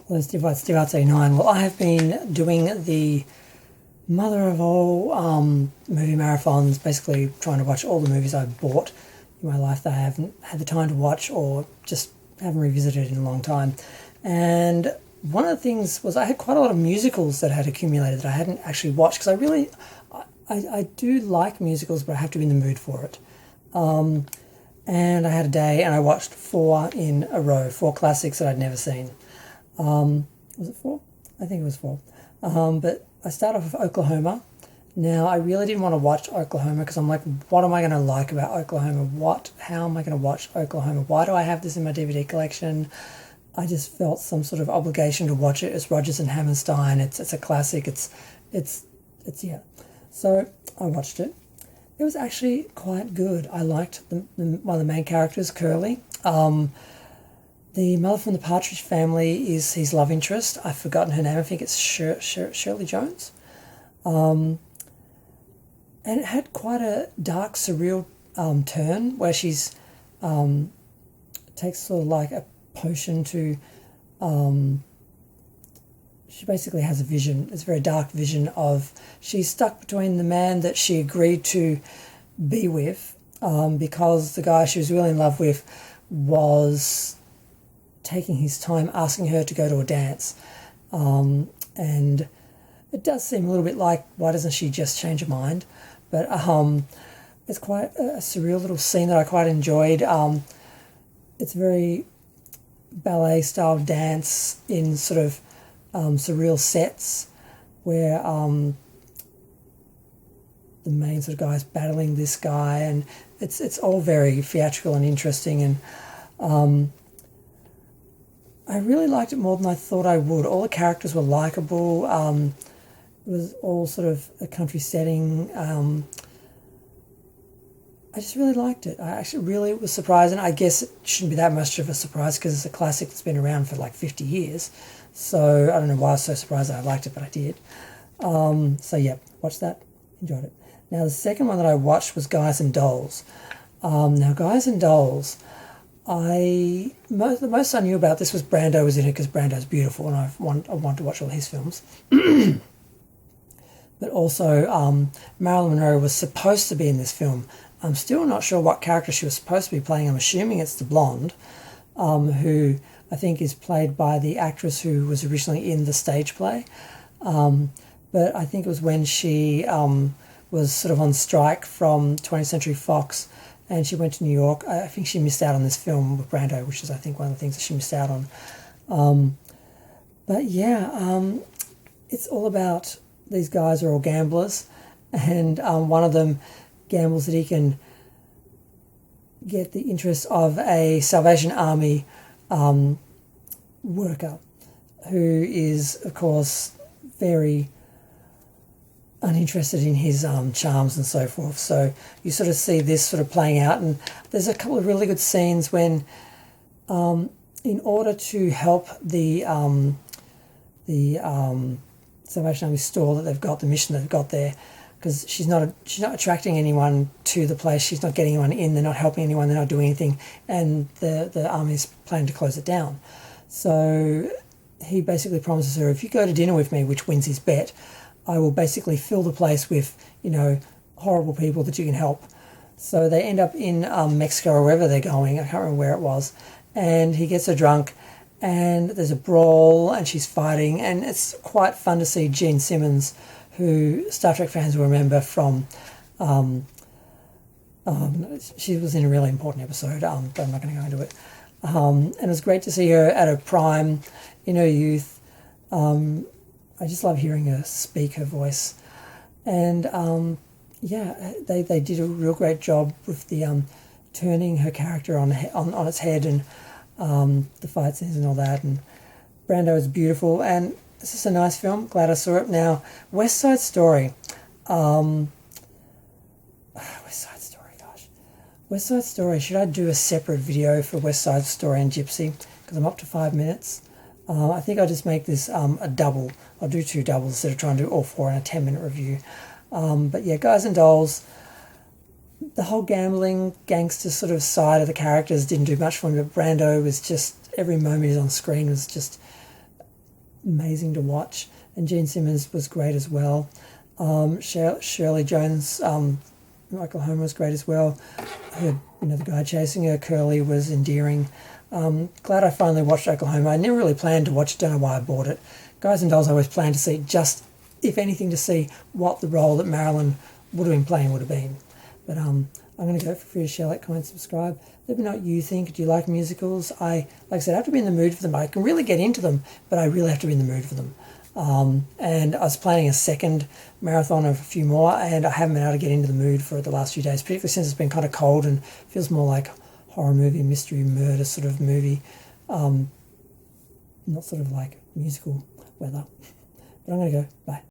Hello, Steve White, Steve Arts 89. Well, I have been doing the mother of all movie marathons, basically trying to watch all the movies I've bought in my life that I haven't had the time to watch or just haven't revisited in a long time. And one of the things was I had quite a lot of musicals that had accumulated that I hadn't actually watched because I do like musicals, but I have to be in the mood for it. And I had a day and I watched 4 in a row, 4 classics that I'd never seen. Was it 4? I think it was 4. But I started off with Oklahoma. Now, I really didn't want to watch Oklahoma because I'm like, what am I going to like about Oklahoma? How am I going to watch Oklahoma? Why do I have this in my DVD collection? I just felt some sort of obligation to watch it. It's Rodgers and Hammerstein. It's a classic. It's yeah. So I watched it. It was actually quite good. I liked one of the main characters, Curly. The mother from the Partridge Family is his love interest. I've forgotten her name. I think it's Shirley Jones. And it had quite a dark, surreal turn where she's takes sort of like a potion to... she basically has a vision. It's a very dark vision of... She's stuck between the man that she agreed to be with because the guy she was really in love with was taking his time asking her to go to a dance. And it does seem a little bit like, why doesn't she just change her mind? But it's quite a surreal little scene that I quite enjoyed. It's very ballet-style dance in sort of surreal sets where the main sort of guy is battling this guy, and it's all very theatrical and interesting, and I really liked it more than I thought I would. All the characters were likable. It was all sort of a country setting. I just really liked it. I actually really was surprised, and I guess it shouldn't be that much of a surprise because it's a classic that's been around for like 50 years. So I don't know why I was so surprised that I liked it, but I did. So yeah, watched that, enjoyed it. Now the second one that I watched was Guys and Dolls. Now Guys and Dolls, the most I knew about this was Brando was in it because Brando's beautiful and I want to watch all his films. But also Marilyn Monroe was supposed to be in this film. I'm still not sure what character she was supposed to be playing. I'm assuming it's the blonde, who I think is played by the actress who was originally in the stage play. But I think it was when she was sort of on strike from 20th Century Fox and she went to New York. I think she missed out on this film with Brando, which is, I think, one of the things that she missed out on. But yeah, it's all about these guys are all gamblers, and one of them gambles that he can get the interest of a Salvation Army worker who is, of course, very uninterested in his charms and so forth. So you sort of see this sort of playing out, and there's a couple of really good scenes when in order to help the Salvation Army store that they've got, the mission that they've got there, because she's not attracting anyone to the place, she's not getting anyone in, they're not helping anyone, they're not doing anything, and the army's planning to close it down. So he basically promises her, if you go to dinner with me, which wins his bet, I will basically fill the place with, horrible people that you can help. So they end up in Mexico or wherever they're going. I can't remember where it was. And he gets her drunk and there's a brawl and she's fighting. And it's quite fun to see Gene Simmons, who Star Trek fans will remember from... she was in a really important episode, but I'm not going to go into it. And it was great to see her at her prime, in her youth. I just love hearing her speak, her voice. And yeah, they did a real great job with the turning her character on its head, and the fight scenes and all that. And Brando is beautiful, and it's just a nice film. Glad I saw it. Now, West Side Story. West Side Story, gosh. West Side Story, should I do a separate video for West Side Story and Gypsy? Because I'm up to 5 minutes. I think I'll just make this a double. I'll do 2 doubles instead of trying to do all 4 in a 10-minute review. But yeah, Guys and Dolls, the whole gambling, gangster sort of side of the characters didn't do much for me, but Brando was just, every moment he's on screen was just amazing to watch, and Gene Simmons was great as well. Shirley Jones, Oklahoma was great as well. Her, the guy chasing her, Curly, was endearing. Glad I finally watched Oklahoma. I never really planned to watch it, don't know why I bought it. Guys and Dolls I always planned to see, just, if anything, to see what the role that Marilyn would have been playing would have been. But I'm going to go for free to share, like, comment, subscribe. Let me know what you think. Do you like musicals? Like I said, I have to be in the mood for them. I can really get into them, but I really have to be in the mood for them. And I was planning a second marathon of a few more, and I haven't been able to get into the mood for it the last few days, particularly since it's been kind of cold and feels more like horror movie, mystery, murder sort of movie, not sort of like musical weather. But I'm going to go. Bye.